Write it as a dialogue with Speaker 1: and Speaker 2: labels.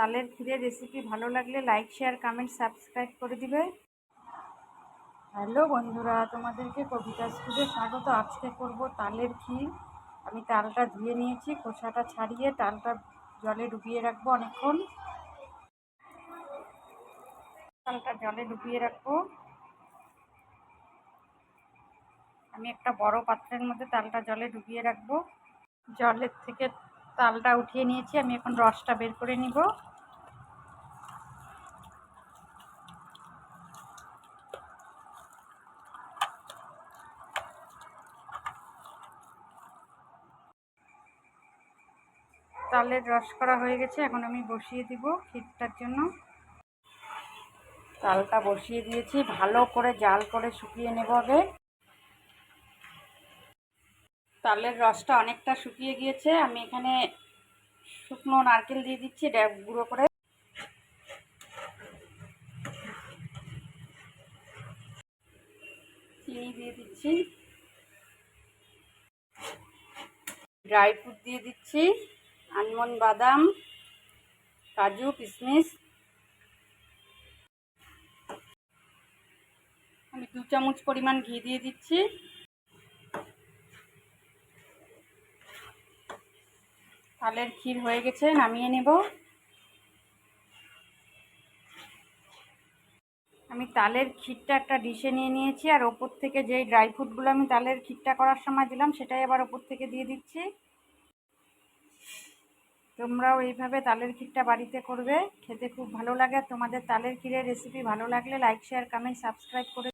Speaker 1: তালের ক্ষীরের রেসিপি ভালো লাগলে লাইক, শেয়ার, কমেন্ট, সাবস্ক্রাইব করে দিবে। হ্যালো বন্ধুরা, তোমাদেরকে কবিতাস ফুডে স্বাগত। আজকে করব তালের ক্ষীর। আমি তালটা ধুয়ে নিয়েছি, খোসাটা ছাড়িয়ে তালটা জলে ডুবিয়ে রাখবো অনেকক্ষণ। তালটা জলে ডুবিয়ে রাখবো। আমি একটা বড় পাত্রের মধ্যে তালটা জলে ডুবিয়ে রাখবো। জলের থেকে তালটা উঠিয়ে নিয়েছি, আমি এখন রসটা বের করে নিব। তালের রস করা হয়ে গেছে, এখন আমি বসিয়ে দিব ক্ষীরটার জন্য। তালটা বসিয়ে দিয়েছি, ভালো করে জাল করে শুকিয়ে নেব আগে। তালের রসটা অনেকটা শুকিয়ে গিয়েছে, আমি এখানে শুকনো নারকেল দিয়ে দিচ্ছি গুঁড়ো করে। চিনি দিয়ে দিচ্ছি, ড্রাই ফ্রুট দিয়ে দিচ্ছি, আলমন্ড, বাদাম, কাজু, কিশমিশ। আমি 2 চামচ পরিমাণ ঘি দিয়ে দিচ্ছি। তালের ক্ষীর হয়ে গেছে, নামিয়ে নেব। আমি তালের ক্ষীরটা একটা ডিশে নিয়ে নিয়েছি, আর ওপর থেকে যেই ড্রাই ফ্রুটগুলো আমি তালের ক্ষীরটা করার সময় দিলাম সেটাই আবার ওপর থেকে দিয়ে দিচ্ছি। তোমরাও এইভাবে তালের ক্ষীরটা বাড়িতে করবে, খেতে খুব ভালো লাগে। তোমাদের তালের ক্ষীরের রেসিপি ভালো লাগলে লাইক, শেয়ার, কমেন্ট, সাবস্ক্রাইব করে